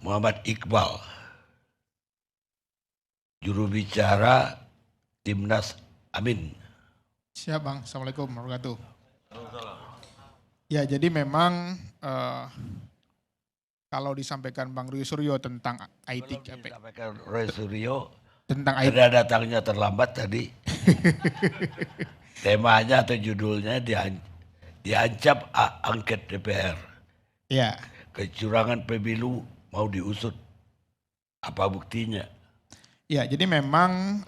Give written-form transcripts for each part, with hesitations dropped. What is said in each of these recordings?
Muhammad Iqbal, juru bicara Timnas Amin. Siap Bang, Assalamualaikum warahmatullahi wabarakatuh. Ya jadi memang kalau disampaikan Bang Rui Suryo tentang IT, Disampaikan Roy Suryo, tentang IT, karena datangnya terlambat tadi. Temanya atau judulnya diancam angket DPR. ya. Kecurangan pemilu mau diusut. Apa buktinya? Ya jadi memang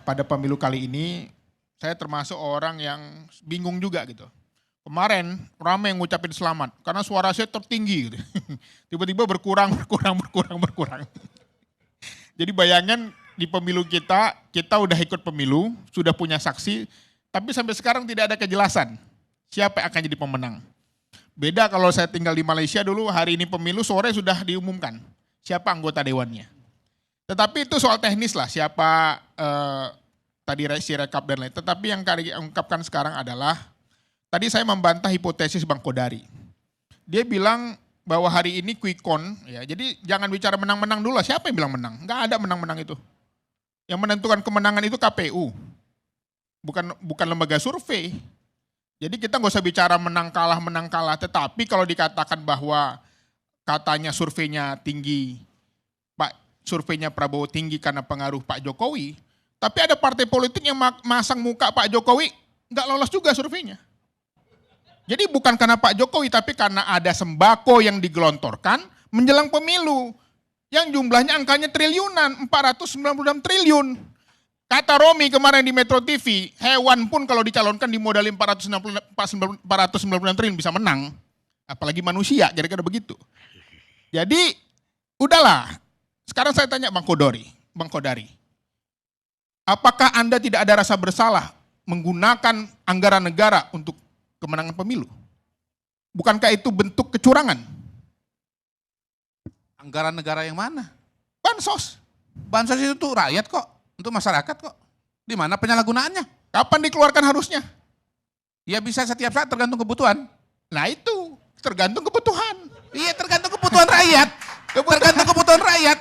pada pemilu kali ini saya termasuk orang yang bingung juga gitu. Kemarin ramai yang ngucapin selamat karena suara saya tertinggi gitu. Tiba-tiba berkurang. Jadi bayangin di pemilu kita udah ikut pemilu, sudah punya saksi, tapi sampai sekarang tidak ada kejelasan siapa yang akan jadi pemenang. Beda kalau saya tinggal di Malaysia dulu, hari ini pemilu sore sudah diumumkan siapa anggota dewannya. Tetapi itu soal teknis lah, siapa tadi si rekap dan lain. Tetapi yang kali ungkapkan sekarang adalah, tadi saya membantah hipotesis Bang Kodari. Dia bilang bahwa hari ini quick count, ya, jadi jangan bicara menang-menang dulu lah. Siapa yang bilang menang? Enggak ada menang-menang itu. Yang menentukan kemenangan itu KPU, bukan lembaga survei. Jadi kita nggak usah bicara menang kalah. Tetapi kalau dikatakan bahwa katanya surveinya tinggi, surveinya Prabowo tinggi karena pengaruh Pak Jokowi, tapi ada partai politik yang masang muka Pak Jokowi nggak lolos juga surveinya. Jadi bukan karena Pak Jokowi, tapi karena ada sembako yang digelontorkan menjelang pemilu. Yang jumlahnya angkanya triliunan, 496 triliun. Kata Romi kemarin di Metro TV, hewan pun kalau dicalonkan dimodali 496 triliun bisa menang. Apalagi manusia, kira-kira begitu. Jadi udahlah, sekarang saya tanya Bang Kodari. Apakah Anda tidak ada rasa bersalah menggunakan anggaran negara untuk kemenangan pemilu? Bukankah itu bentuk kecurangan? Anggaran negara yang mana? Bansos. Bansos itu tuh rakyat kok, untuk masyarakat kok. Di mana penyalahgunaannya? Kapan dikeluarkan harusnya? Ya bisa setiap saat tergantung kebutuhan. Nah itu, tergantung kebutuhan. Iya tergantung kebutuhan rakyat. Tergantung kebutuhan rakyat.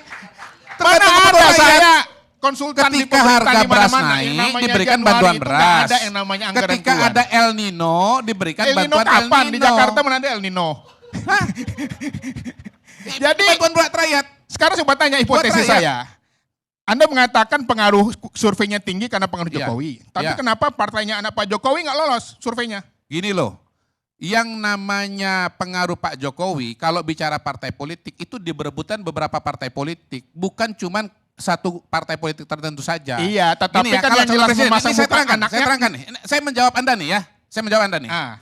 Mana ada saya konsultan di ketika harga di beras mana-mana, naik diberikan Januari bantuan itu beras. nggak ada yang namanya anggaran Ketika keluar. ada El Nino diberikan El Nino bantuan kapan? El Nino. Di Jakarta mana ada El Nino? Jadi bantuan buat rakyat. sekarang coba tanya hipotesis saya. Anda mengatakan pengaruh surveinya tinggi karena pengaruh Iya. Jokowi. Tapi Iya. kenapa partainya anak Pak Jokowi nggak lolos surveinya? Gini loh, yang namanya pengaruh Pak Jokowi kalau bicara partai politik itu diberebutan beberapa partai politik. Bukan cuman satu partai politik tertentu saja. Iya, tetapi Gini ya, kan kalau yang jelas calon presiden, memasang ini saya muka terangkan, anaknya. saya terangkan nih. Saya menjawab Anda nih ya, saya menjawab Anda nih. Ah,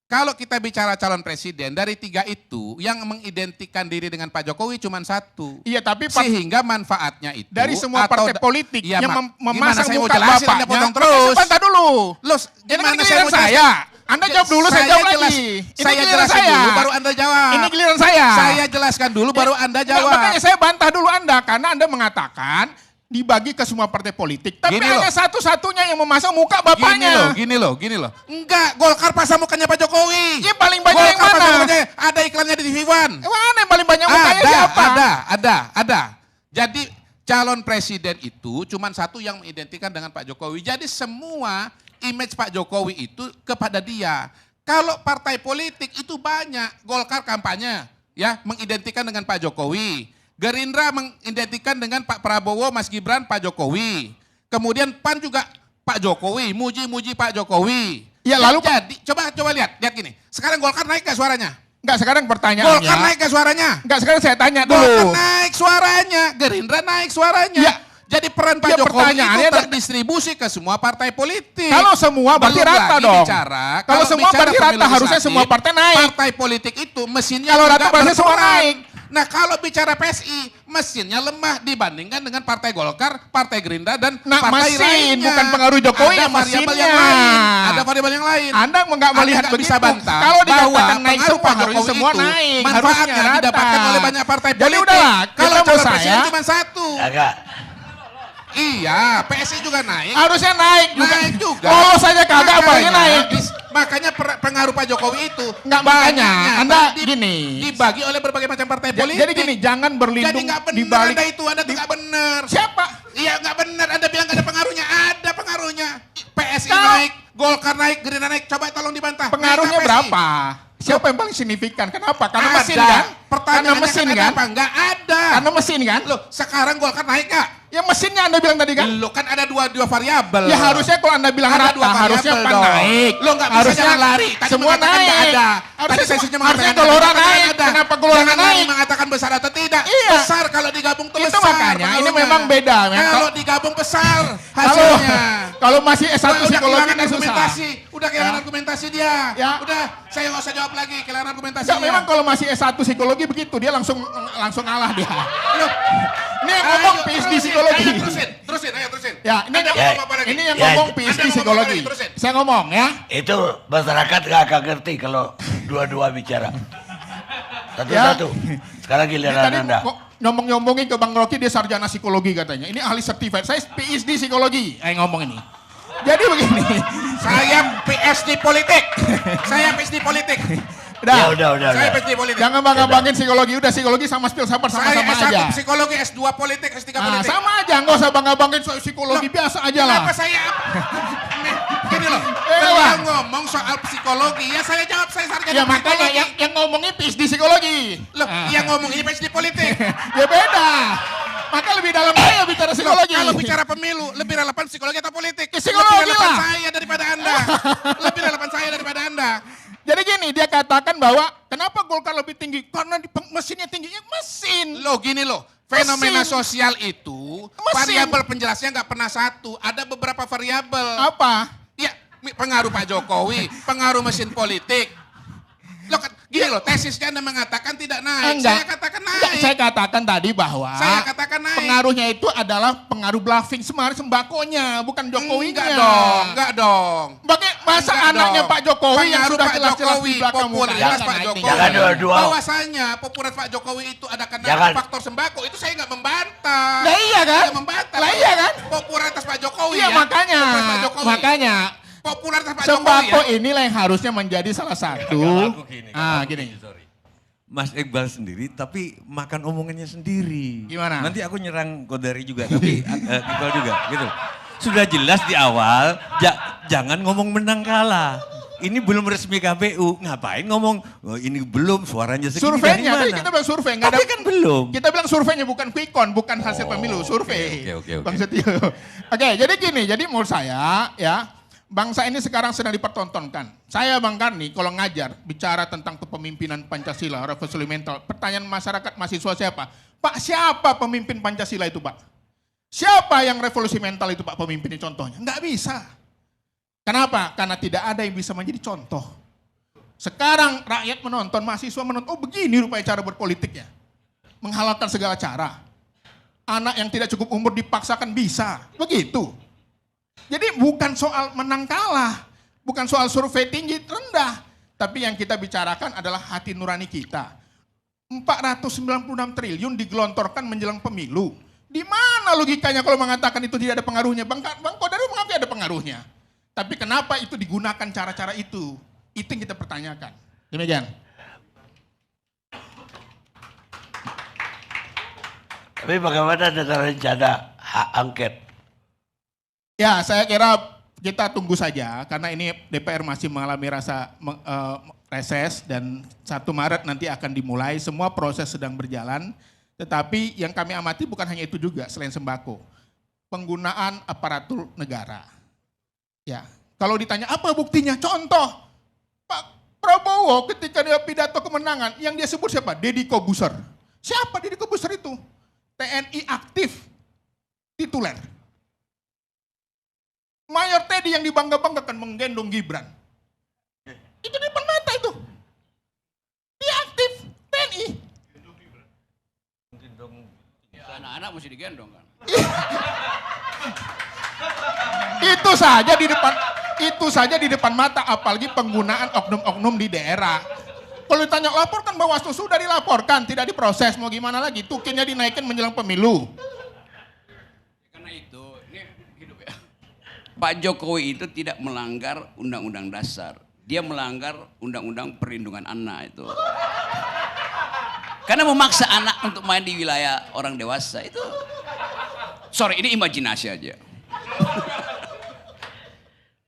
Kalau kita bicara calon presiden, dari tiga itu yang mengidentikan diri dengan Pak Jokowi cuma satu. iya tapi Sehingga manfaatnya itu dari semua partai politik Iya, yang memasang saya mau muka jelasin, Anda bapaknya. potong terus. Saya bantah dulu. Loh, Ini kan gimana giliran mau saya. jelasin? Anda jawab dulu, saya jawab lagi. Ini Saya giliran jelaskan saya. dulu, baru Anda jawab. Ini giliran saya. Saya jelaskan dulu, baru Anda Enggak, jawab. makanya saya bantah dulu Anda, karena Anda mengatakan dibagi ke semua partai politik. Tapi Gini hanya loh. satu-satunya yang memasang muka bapaknya. Gini loh. Enggak, Golkar pasang mukanya Pak Jokowi. Yang paling banyak yang Golkar pasang mana? mukanya, ada iklannya di TV One. Mana yang paling banyak mukanya siapa? Ada. Jadi calon presiden itu cuma satu yang mengidentikan dengan Pak Jokowi. Jadi semua image Pak Jokowi itu kepada dia. Kalau partai politik itu banyak, Golkar kampanye ya mengidentikan dengan Pak Jokowi. Gerindra mengidentikan dengan Pak Prabowo, Mas Gibran, Pak Jokowi. Kemudian PAN juga Pak Jokowi, muji-muji Pak Jokowi. Ya, lalu jadi coba lihat gini. Sekarang Golkar naik gak suaranya? Enggak, sekarang pertanyaannya. Golkar naik gak suaranya? Enggak, sekarang saya tanya Golkar dulu. naik suaranya, Gerindra naik suaranya. Ya. Jadi peran Pak Ya, Jokowi itu pertanyaannya terdistribusi ke semua partai politik. Kalau semua berarti Belum rata lagi dong. Kalau semua bicara berarti rata, pemilu harusnya legislatif, semua partai naik. Partai politik itu mesinnya Kalau juga rata berarti semua berkurang. naik. Nah kalau bicara PSI, mesinnya lemah dibandingkan dengan Partai Golkar, Partai Gerindra, dan Nah, partai mesin, lainnya. bukan pengaruh Jokowi, Ada ya variabel mesinnya. yang lain. Ada variabel yang lain. Anda nggak melihat Anda nggak begitu. bisa bantah Kalau bahwa dikatakan naik pengaruh semua, Pak harusnya Jokowi semua itu naik. manfaatnya Harusnya rata. didapatkan oleh banyak partai Jadi politik. udahlah, Kalau kita mau calon presiden saya- cuma satu. Agak. Iya, PSI juga naik. Harusnya naik juga. Naik juga. Lolos saja kagak, apalagi naik. Makanya pengaruh Pak Jokowi itu. Enggak, makanya banyaknya Anda di- gini. Dibagi oleh berbagai macam partai politik. Jadi gini, jangan berlindung Jadi nggak benar di balik. Anda itu, Anda tuh nggak benar. Siapa? Iya nggak benar, Anda bilang nggak ada pengaruhnya. Ada pengaruhnya. PSI Kalau- naik, Golkar naik, Gerindra naik. Coba tolong dibantah. Pengaruhnya Naik nggak PSI? berapa? Siapa yang paling signifikan? Kenapa? Karena Ada. mesin kan? Karena Pertanyaannya mesin ada kan? apa? Nggak ada. Karena mesin kan? Loh, sekarang Golkar naik nggak? Yang mesinnya Anda bilang tadi kan? Lo kan ada dua variabel. Ya harusnya kalau Anda bilang Ada rata, dua harusnya variabel pan dong. naik. Lo nggak bisa Harusnya jangan lari. Tadi semua mengatakan naik. nggak ada. Harusnya Tadi sesinya harusnya mengatakan Gelora nggak ada. naik. Kenapa Gelora Jangan nggak lari naik? mengatakan besar atau tidak. Iya. Besar kalau digabung tuh Itu besar. makanya, ini pengaruhnya. memang beda, men. Kalau digabung besar Kalau hasilnya. kalau masih S1 Udah psikologi kehilangan ini susah. argumentasi. Udah kehilangan Ya. argumentasi dia. Ya. Udah, saya nggak usah jawab lagi. Kehilangan argumentasi. Enggak, memang kalau masih S1 psikologi begitu, dia langsung ngalah dia. Loh, Ini yang ngomong PhD psikologi. Terusin, ayo terusin. Ya, ini Anda yang, ngomong apa lagi? ini yang Ya, ngomong Anda PhD ngomong apa psikologi. lagi? Terusin. Saya ngomong ya. Itu masyarakat nggak akan ngerti kalau dua-dua bicara. Satu-satu. Sekarang Ini giliran tadi Anda. kok nyombong-nyombongin ke Bang Rocky, dia sarjana psikologi katanya. Ini ahli certified. Saya PhD psikologi. Ngomong ini. Jadi begini. Saya PSD politik. Saya PSD politik. Udah. Ya udah. Saya PSD politik. Jangan bangga-banggain psikologi. Udah psikologi sama filsafat Saya sama-sama S1 aja. psikologi, S2 politik, S3 Nah, politik. sama aja. Nggak usah bangga-banggain soal psikologi. Loh, Biasa aja lah. Kenapa saya gini loh, Bang. beliau ngomong soal psikologi, ya saya jawab saya sarjana Ya makanya psikologi. yang ngomongnya PhD psikologi. Loh, yang ngomong ini PSD politik. Ya beda. Maka lebih dalam saya bicara Loh, psikologi. kalau bicara pemilu, lebih relevan psikologi atau politik? Ya, psikologi lebih relevan lah. saya daripada Anda. Lebih relevan saya daripada Anda. Jadi gini, dia katakan bahwa kenapa Golkar lebih tinggi? Karena mesinnya tinggi. Ya mesin. Loh gini loh, fenomena Mesin. sosial itu Mesin. variabel penjelasnya nggak pernah satu, ada beberapa variabel. Apa? Ya, pengaruh Pak Jokowi, pengaruh mesin politik. Loh, gini loh, tesisnya Anda mengatakan tidak naik. Enggak. Saya katakan Enggak, naik. saya katakan tadi bahwa Saya katakan naik. pengaruhnya itu adalah pengaruh bluffing sembakonya, bukan Jokowinya. Enggak dong. Masa Enggak anaknya dong. Pak Jokowi yang Pengaruh sudah Pak jelas-jelas Jokowi, di belakang muka. popularitas Jangan Pak naik Jokowi. nih. Jangan dua-dua. Bahwasanya popularitas Pak Jokowi itu ada karena Jangan. faktor sembako, itu saya nggak membantah. Lah iya kan? Tidak membantah. Lah iya kan? Popularitas Pak Jokowi Iya ya. makanya, Popularitas Pak Jokowi. makanya Popularitas Pak sembako Jokowi ya. inilah yang harusnya menjadi salah satu. Aku gini, Gini. sorry. Mas Iqbal sendiri, tapi makan omongannya sendiri. Gimana? Nanti aku nyerang Kodari juga, tapi Iqbal juga, gitu. Sudah jelas di awal, jangan ngomong menang kalah. Ini belum resmi KPU, ngapain ngomong, oh, ini belum suaranya segini Surveinya, dari tadi mana? kita bilang survei. Nggak Tapi kan belum. Kita bilang surveinya bukan quick count, bukan hasil pemilu, survei. oke. Bang Setio. Oke, jadi gini, jadi menurut saya ya, bangsa ini sekarang sedang dipertontonkan. Saya Bang Karni kalau ngajar, bicara tentang kepemimpinan Pancasila, revolusi mental, pertanyaan masyarakat mahasiswa siapa? Pak, siapa pemimpin Pancasila itu Pak? Siapa yang revolusi mental itu Pak pemimpinnya contohnya? Nggak bisa. Kenapa? Karena tidak ada yang bisa menjadi contoh. Sekarang rakyat menonton, mahasiswa menonton, oh begini rupanya cara berpolitiknya. Menghalalkan segala cara. Anak yang tidak cukup umur dipaksakan bisa. Begitu. Jadi bukan soal menang kalah. Bukan soal survei tinggi, rendah. Tapi yang kita bicarakan adalah hati nurani kita. 496 triliun digelontorkan menjelang pemilu. Di mana logikanya kalau mengatakan itu tidak ada pengaruhnya? Bang Kodari mengakui ada pengaruhnya. Tapi kenapa itu digunakan cara-cara itu? Itu yang kita pertanyakan. Demikian. Tapi bagaimana dengan rencana hak angket? Ya, saya kira kita tunggu saja karena ini DPR masih mengalami rasa reses dan 1 Maret nanti akan dimulai. Semua proses sedang berjalan. Tetapi yang kami amati bukan hanya itu juga selain sembako. Penggunaan aparatur negara. Ya, kalau ditanya apa buktinya? Contoh, Pak Prabowo ketika dia pidato kemenangan, yang dia sebut siapa? Deddy Kobuser. Siapa Deddy Kobuser itu? TNI aktif, tituler. Mayor Teddy yang dibangga-banggakan menggendong Gibran. Itu di depan mata itu. Dia aktif, TNI. Anak-anak mesti digendong kan. Itu saja di depan mata, apalagi penggunaan oknum-oknum di daerah. Kalau ditanya laporkan Bawaslu, sudah dilaporkan, tidak diproses, mau gimana lagi? Tukinnya dinaikkan menjelang pemilu. Karena itu Pak Jokowi itu tidak melanggar undang-undang dasar. Dia melanggar undang-undang perlindungan anak itu. Karena memaksa anak untuk main di wilayah orang dewasa itu. Sorry, ini imajinasi aja.